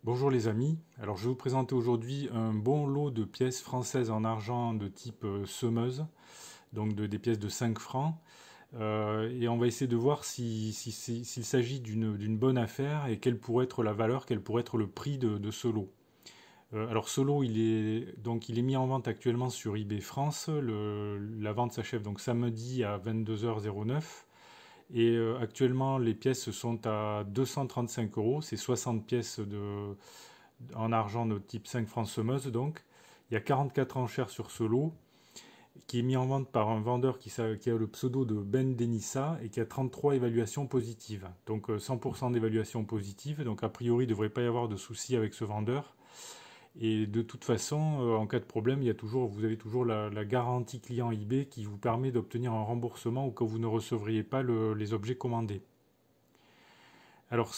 Bonjour les amis, alors je vais vous présenter aujourd'hui un bon lot de pièces françaises en argent de type semeuse, donc des pièces de 5 francs. Et on va essayer de voir s'il s'agit d'une bonne affaire et quelle pourrait être la valeur, quel pourrait être le prix de ce lot. Alors ce lot il est mis en vente actuellement sur eBay France. La vente s'achève donc samedi à 22h09. Et actuellement, les pièces sont à 235 euros. C'est 60 pièces en argent de type 5 francs semeuse. Donc, il y a 44 enchères sur ce lot qui est mis en vente par un vendeur qui a le pseudo de Ben Denissa et qui a 33 évaluations positives. Donc, 100% d'évaluations positives. Donc, a priori, il ne devrait pas y avoir de soucis avec ce vendeur. Et de toute façon, en cas de problème, vous avez toujours la garantie client eBay qui vous permet d'obtenir un remboursement au cas où vous ne recevriez pas les objets commandés. Alors,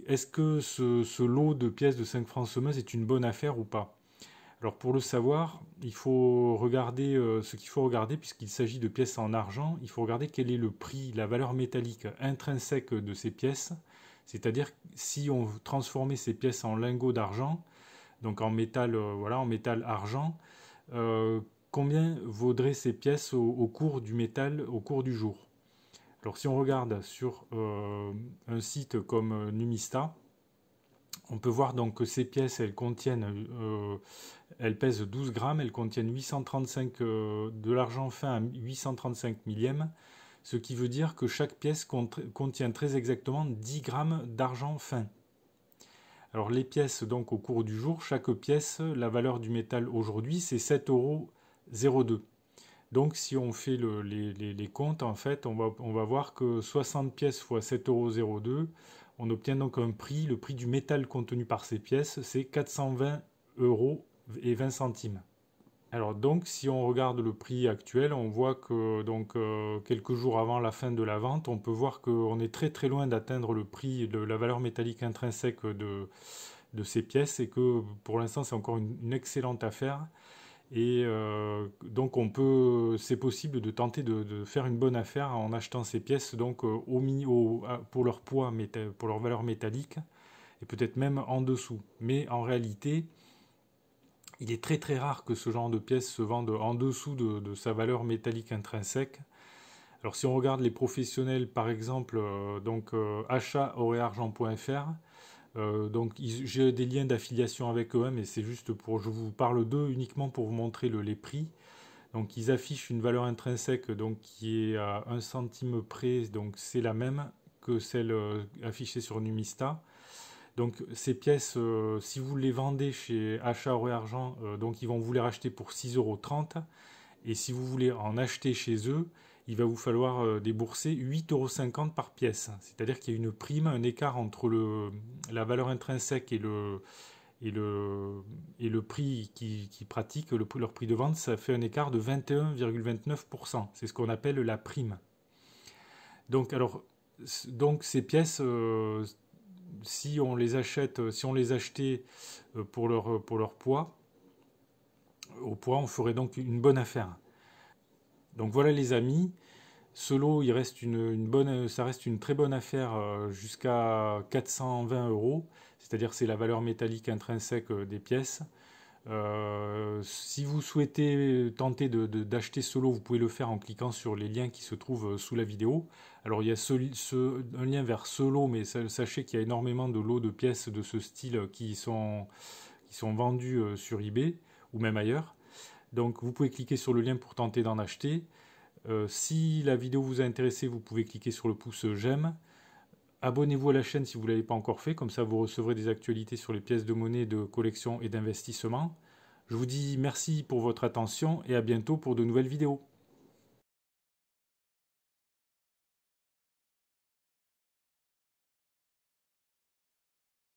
est-ce que ce lot de pièces de 5 francs semeuse est une bonne affaire ou pas? Alors, pour le savoir, il faut regarder ce qu'il faut regarder, puisqu'il s'agit de pièces en argent, il faut regarder quel est le prix, la valeur métallique intrinsèque de ces pièces. C'est-à-dire si on transformait ces pièces en lingots d'argent, donc en métal, voilà, en métal argent, euh, combien vaudraient ces pièces au cours du métal, au cours du jour? Alors si on regarde sur un site comme Numista, on peut voir donc que ces pièces, elles pèsent 12 grammes, elles contiennent 835 de l'argent fin à 835 millièmes, ce qui veut dire que chaque pièce contient très exactement 10 grammes d'argent fin. Alors les pièces, donc au cours du jour, chaque pièce, la valeur du métal aujourd'hui, c'est 7,02 €. Donc si on fait les comptes, en fait, on va voir que 60 pièces fois 7,02 €, on obtient donc un prix, le prix du métal contenu par ces pièces, c'est 420,20 €. Alors donc, si on regarde le prix actuel, on voit que donc quelques jours avant la fin de la vente, on peut voir qu'on est très très loin d'atteindre le prix de la valeur métallique intrinsèque de ces pièces et que pour l'instant c'est encore une excellente affaire. Et donc c'est possible de tenter de faire une bonne affaire en achetant ces pièces donc pour leur poids, pour leur valeur métallique et peut-être même en dessous. Mais en réalité, il est très très rare que ce genre de pièces se vendent en dessous de sa valeur métallique intrinsèque. Alors si on regarde les professionnels, par exemple, achat-argent.fr, donc j'ai des liens d'affiliation avec eux, mais c'est juste je vous parle d'eux uniquement pour vous montrer les prix. Donc ils affichent une valeur intrinsèque donc, qui est à 1 centime près, donc c'est la même que celle affichée sur Numista. Donc ces pièces, si vous les vendez chez Achat Or et Argent, donc ils vont vous les racheter pour 6,30 €. Et si vous voulez en acheter chez eux, il va vous falloir débourser 8,50 € par pièce. C'est-à-dire qu'il y a une prime, un écart entre la valeur intrinsèque et le prix qu'ils pratiquent, leur prix de vente, ça fait un écart de 21,29%. C'est ce qu'on appelle la prime. Donc, donc ces pièces, si on les achète, si on les achetait pour leur poids, au poids, on ferait donc une bonne affaire. Donc voilà les amis, ce lot, ça reste une très bonne affaire jusqu'à 420 €, c'est-à-dire c'est la valeur métallique intrinsèque des pièces. Si vous souhaitez tenter d'acheter ce lot, vous pouvez le faire en cliquant sur les liens qui se trouvent sous la vidéo. Alors il y a un lien vers ce lot, mais sachez qu'il y a énormément de lots de pièces de ce style qui sont vendus sur eBay ou même ailleurs. Donc vous pouvez cliquer sur le lien pour tenter d'en acheter. Si la vidéo vous a intéressé, vous pouvez cliquer sur le pouce j'aime. Abonnez-vous à la chaîne si vous ne l'avez pas encore fait, comme ça vous recevrez des actualités sur les pièces de monnaie, de collection et d'investissement. Je vous dis merci pour votre attention et à bientôt pour de nouvelles vidéos.